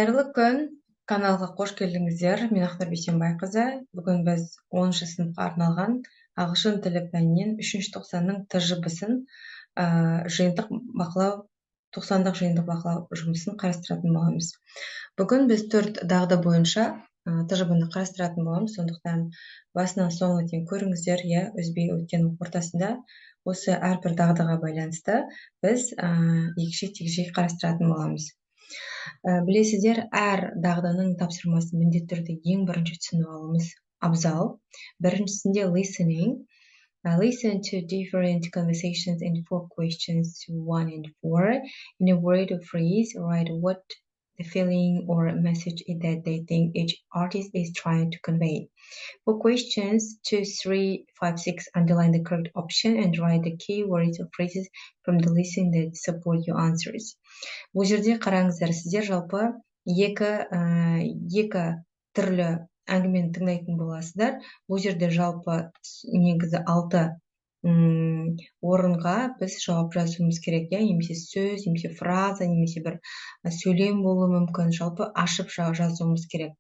Қайырлы күн, каналға қош келдіңіздер. Мен Ақтар Бейсенбайқызы. Бүгін біз 10-шы сыныпқа арналған ағылшын тілі пәнінен 3-ші тоқсанның тжб-сын жиынтық бақылау 90-дық жиынтық бақылау жұмысын қарастыратын боламыз. Бүгін біз 4 дағды бойынша тжб-ны қарастыратын боламыз. Сондықтан басынан соңына дейін көріңіздер, үзбей өткен ортасында осы әрбір дағдыға байланысты біз егжей-тегжей қарастыратын боламыз. Білесіздер, әр дағдының тапсырмасы міндетті түрде ең бірінші түсініп алуымыз абзал. Біріншісінде listening. Listen to different conversations and 4 questions 1 and 4. In a word or phrase, write what the feeling or message is that they think each artist is trying to convey. For questions 2, 3, 5, 6, underline the correct option and write the key words or phrases from the listen that support your answers. Бұл жерде қараңыздар, сіздер жалпы екі түрлі әңгімені тыңдайтын боласыздар. Бұл жерде жалпы негізі 6 орынға біз жауап жазуымыз керек, немесе сөз, немесе фраза, немесе бір сөйлем болуы мүмкін, жалпы ашып жазуымыз керек.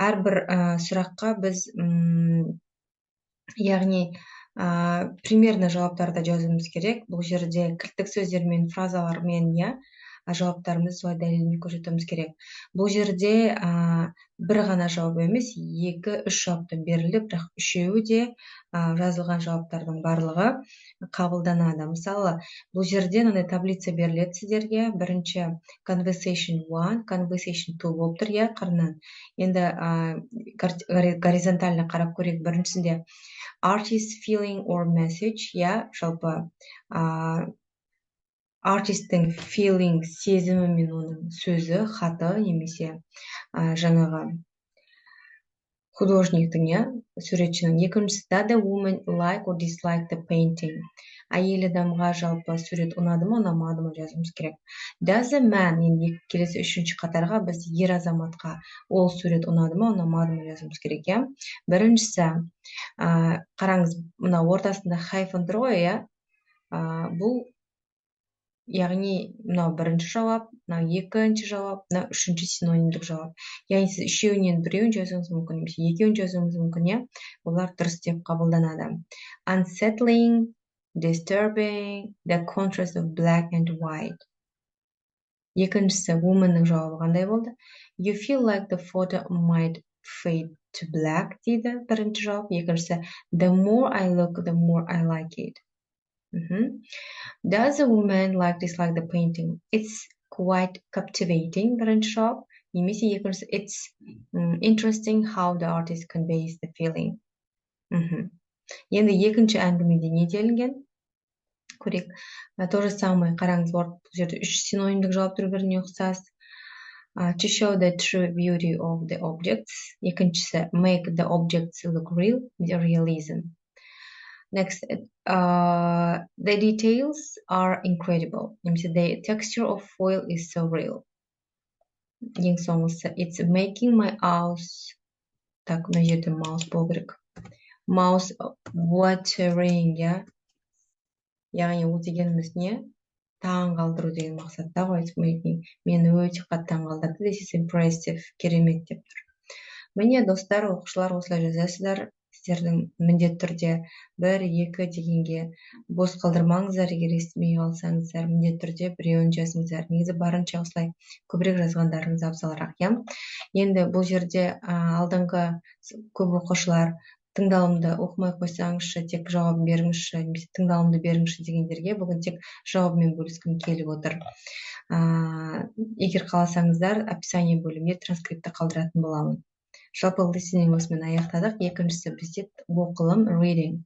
Әрбір сұраққа біз яғни примерно жауаптарды жазуымыз керек. Бұл жерде кілттік сөздермен, фразалармен жауаптарымызды солай дәлелдемей көрсетуіміз керек. Бұл жерде бір ғана жауап емес, 2-3 жауапты берілді, бірақ үшеуі де жазылған жауаптардың барлығы қабылданады. Мысалы, бұл жерде мынандай таблица беріледі сіздерге. Бірінші conversation 1, conversation 2 болып тұр, қырынан. Енді горизонтально қарап көрейік. Біріншісінде artist feeling or message, жалпы артистің feeling, сезімі мен оның сөзі, хаты, немесе жаңағы художниктің, суретшінің. Екіншісі, does the woman like or dislike the painting? Әйел адамға жалпы сурет ұнады ма, ұнамады ма жазуымыз керек. Does the man, келесі үшінші қатарға біз ер азаматқа ол сурет ұнады ма, ұнамады ма жазуымыз керек. Біріншісі, қараңыз, мына ортасында хайфен тұр ғой, бұл яғни мынау бірінші жауап, мынау екінші жауап, мынау үшінші синонимдік жауап. Яғни сіз үшеуінен біреуін жазуыңыз мүмкін, немесе екеуін жазуыңыз мүмкін, олар дұрыс деп қабылданады. Unsettling, disturbing, the contrast of black and white. Екіншісі, womanның жауабы қандай болды? You feel like the photo might fade to black дейді бірінші жауап. Екіншісі, the more I look, the more I like it. Does a woman dislike the painting? It's quite captivating, бірінші жауап. Немесе екіншісі, it's interesting how the artist conveys the feeling. Енді екінші әңгімеде не делінген? Көрейік. То же самое, қараңыз, бұл жерде 3 синонимдік жауап бір-біріне ұқсас. To show the true beauty of the objects. Екіншісі, make the objects look real, realism. Next, the details are incredible. The texture of foil is so real. Ең соңғысы, it's making my house, мына жерде mouse болу керек. Mouse watering, яғни ол дегеніміз не? Таң қалдыру деген мақсатта ғой. Мені өте қатты таң қалдырды. This is impressive, керемет деп тұр. Міне, достар, оқушылар, осылай жазасыздар. Сіздердің міндетті түрде 1-2 дегенге бос қалдырмаңыздар, егер естімей қалсаңыздар, міндетті түрде біреуін жазыңыздар. Негізі барынша осылай көбірек жазғандарыңыз абзалырақ. Енді бұл жерде алдыңғы көп оқушылар тыңдалымды оқымай қойсаңызшы, тек жауап беріңізші, немесе тыңдалымды беріңізші дегендерге бүгін тек жауабымен бөліскім келіп отыр. Егер қаласаңыздар, описание бөлімге транскрипті қалдыратын боламын. Жалпы listening осымен аяқтадық. Екіншісі бізде оқылым, reading.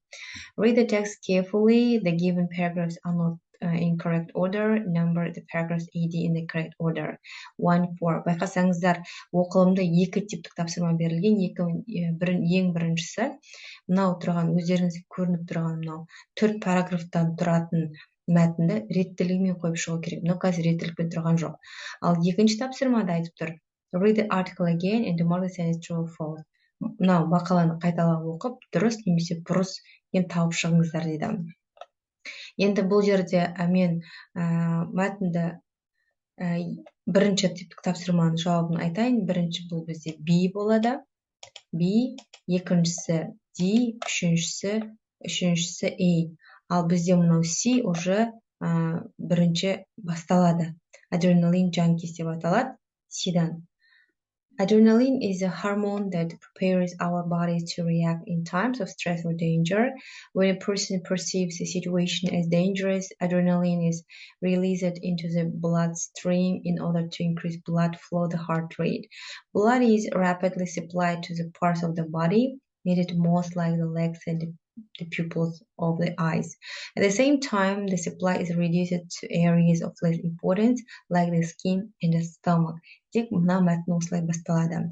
Read the text carefully. The given paragraphs are not in correct order. Number the paragraphs AD in the correct order. 1-4. Байқасаңыздар, оқылымда 2 типтік тапсырма берілген. Ең біріншісі, мынау тұрған, өздеріңізге көрініп тұрған мынау 4 параграфтан тұратын мәтінді реттілігімен қойып шығу керек. Мынау қазір реттілікпен тұрған жоқ. Ал екінші тапсырмада айтып тұр. Read the article again and mark the sentence true or false. Мынау мақаланы қайталап оқып, дұрыс немесе бұрыс тауып шығыңыздар дейді. Енді бұл жерде мен мәтінді Бірінші типтік тапсырманың жауабын айтайын. Бірінші бұл бізде be болады. Be, екіншісі D, үшіншісі A. Ал бізде мынау C уже бірінші басталады. Adrenaline junkies деп аталады. C-дан. Adrenaline is a hormone that prepares our bodies to react in times of stress or danger. When a person perceives a situation as dangerous, adrenaline is released into the bloodstream in order to increase blood flow, the heart rate. Blood is rapidly supplied to the parts of the body needed most, like the legs and the pupils of the eyes. At the same time, the supply is reduced to areas of less importance, like the skin and the stomach. Тек мына мәтін осылай басталады.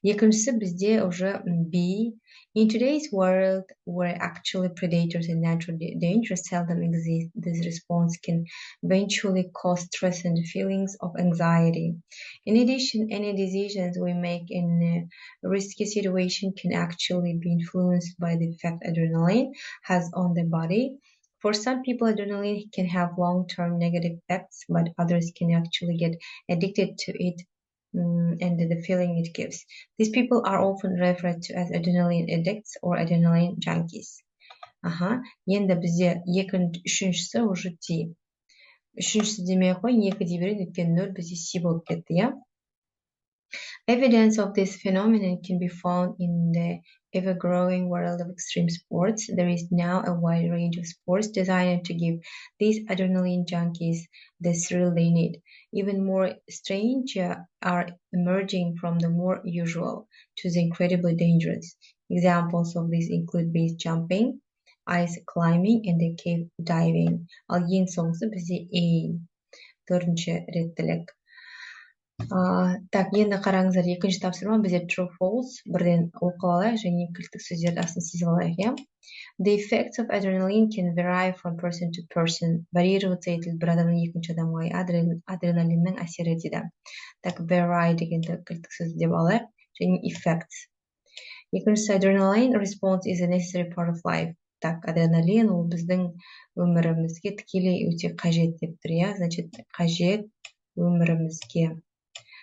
Екіншісі бізде уже be. In today's world, where actually predators and natural dangers seldom exist, this response can eventually cause stress and feelings of anxiety. In addition, any decisions we make in a risky situation can actually be influenced by the effect adrenaline has on the body. For some people, adrenaline can have long-term negative effects, but others can actually get addicted to it and the feeling it gives. These people are often referred to as adrenaline addicts or adrenaline junkies. Енді бізде үшіншісі уже T. Үшіншісі демей ақ қойын, 2 дей берейін, өйткені 0 бізде C болып кетті, иә? Evidence of this phenomenon can be found in the ever-growing world of extreme sports. There is now a wide range of sports designed to give these adrenaline junkies the thrill they need. Even more strange are emerging from the more usual to the incredibly dangerous. Examples of these include base jumping, ice climbing, and the cave diving. Ал ең соңғысы бізде A. 4-ші реттілік. Так, енді қараңыздар, екінші тапсырма бізде true false, бірден оқып алайық және кілттік сөздерді астын сызып алайық, иә? The effects of adrenaline can vary from person to person. Варьироваться етілді бір адамнан екінші адамға адреналиннің әсері дейді. Так, vary дегенді кілттік сөз деп алайық және effects. Екіншісі adrenaline response is a necessary part of life. Так, адреналин ол біздің өмірімізге тікелей өте қажет деп тұр, иә? Значит, қажет өмірімізге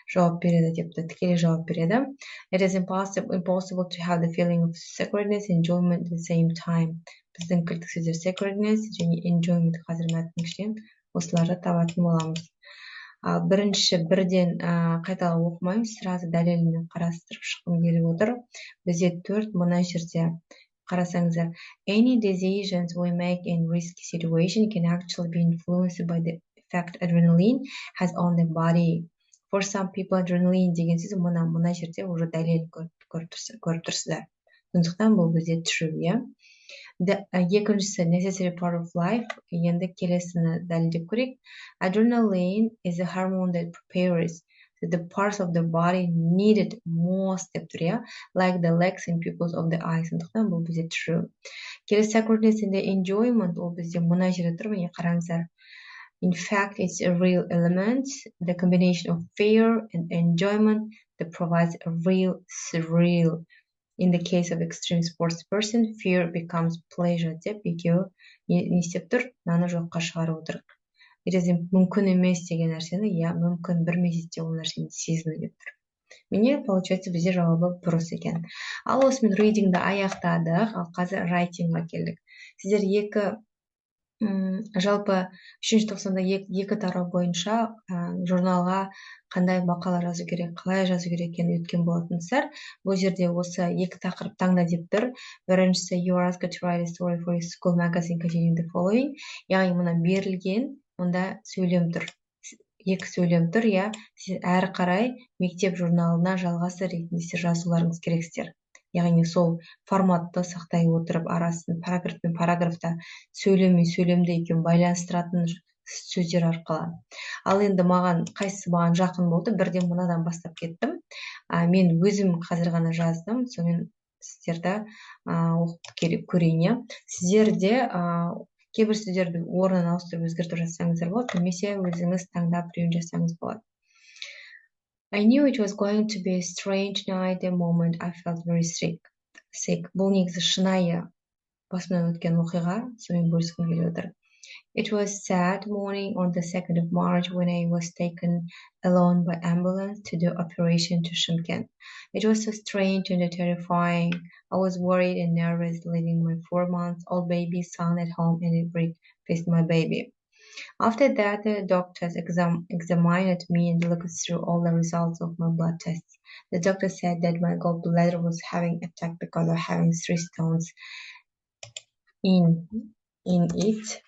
жауап береді депті, тікелей жауап береді. It is impossible to have the feeling of sacredness and enjoyment at the same time. Біздің кілттік сөздер sacredness және enjoyment қазір мәтіннің ішінен осыларды табатын боламыз. Бірінші бірден қайталап оқымаймыз, сразу дәлелімен қарастырып шыққым келіп отыр. Бізде 4 мына жерде қарасаңыздар. Any decisions we make in risky situation can actually be influenced by the effect adrenaline has on the body. For some people, adrenaline деген сөз мына жерде уже дәлел көріп тұрсыздар. Сондықтан бұл бізде true, иә? Екіншісі necessary part of life. Енді келесіні дәлелдеп көрейік. Adrenaline is a hormone that prepares the parts of the body needed most деп тұр, иә? Like the legs and pupils of the eyes. Сондықтан бұл бізде true. Келесі sacredness and enjoyment ол бізде мына жерде тұр, міне қараңыздар. In fact, it's a real element, the combination of fear and enjoyment that provides a real thrill. In the case of extreme sports person, fear becomes pleasure деп екеуі не істеп тұр? Мынаны жоққа шығарып отыр. It is мүмкін емес деген нәрсені, иә, мүмкін бір мезетте ол нәрсені сезіну деп тұр. Міне, получается, бізде жауабы бұрыс екен. Ал осымен readingді аяқтадық, ал қазір writingға келдік. Сіздер жалпы 3-ші тоқсанда екі тарау бойынша журналға қандай мақала жазу керек, қалай жазу керек екенін өткен болатынсыздар. Бұл жерде осы екі тақырып таңда деп тұр. Біріншісі you are asked to write a story for your school magazine containing the following. Яғни мына берілген, онда сөйлем тұр. Екі сөйлем тұр, иә. Сіз әрі қарай мектеп журналына жалғасы ретінде жазуларыңыз керексіздер. Яғни сол форматты сақтай отырып арасын параграф пен параграфта сөйлем мен сөйлемді екеуін байланыстыратын сөздер арқылы. Ал енді қайсысы маған жақын болды, бірден мынадан бастап кеттім. Мен өзім қазір ғана жаздым, сонымен сіздерді оқып көрейін. Сіздерде кейбір сөздерді орнын ауыстырып өзгертіп жазсаңыздар болады, немесе өзіңіз таңдап біреуін жазсаңыз болады. I knew it was going to be a strange night the moment I felt very sick. Бұл негізі шынайы басымнан өткен оқиға, сонымен бөліскім келіп отыр. It was sad morning on the 2nd of March when I was taken alone by ambulance to do operation to Shymkent. It was so strange and terrifying. I was worried and nervous leaving my 4-month-old baby son at home and breastfeed my baby. After that, the doctors examined me and looked through all the results of my blood tests. The doctor said that my gallbladder was having attack because of having 3 stones in it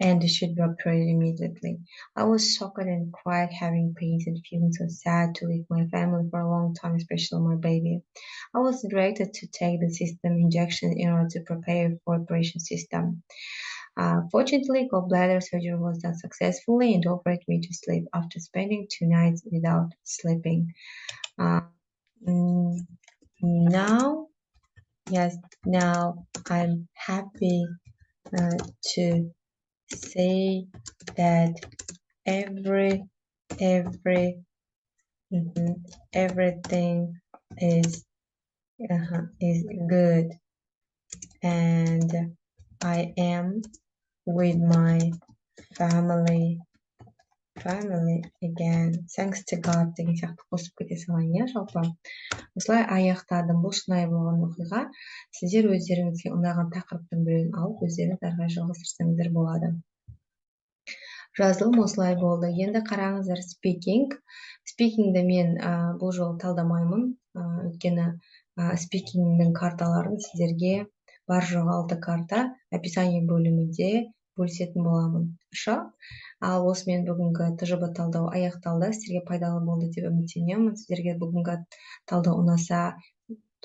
and should be operated immediately. I was shocked and cried, having pains and feeling so sad to leave my family for a long time, especially my baby. I was directed to take the system injection in order to prepare for operation system. Fortunately, gallbladder surgery was done successfully and offered me to sleep after spending 2 nights without sleeping. Uh, now, yes, now I'm happy to say that everything is good, and I am with my family again. Thanks to God деген сияқты қосып кете салайын, иә, жалпы. Осылай аяқтадым. Бұл шынайы болған оқиға. Сіздер өздеріңізге ұнаған тақырыптың біреуін алып, өздеріңіз ары қарай жалғастырсаңыздар болады. Жазылым осылай болды. Енді қараңыздар speaking. Speakingді мен бұл жолы талдамаймын. Өйткені speakingнің карталарын сіздерге бар жоғы 6 карта описание бөлімінде бөлісетін боламын. Ал осымен бүгінгі ТЖБ талдау аяқталды. Сіздерге пайдалы болды деп үміттенемін. Сіздерге бүгінгі талдау ұнаса,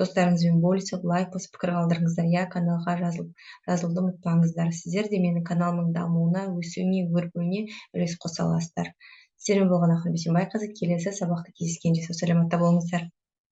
достарыңызбен бөлісіп, лайк басып, пікір қалдырыңыздар. Я каналға жазылуды ұмытпаңыздар. Сіздер де менің каналымның дамуына, өсуіне, өрбуіне үлес қоса аласыздар. Сіздермен болған Ақнұр Бейсенбайқызы. Келесі сабақта кездескенше сау саламатта болыңыздар.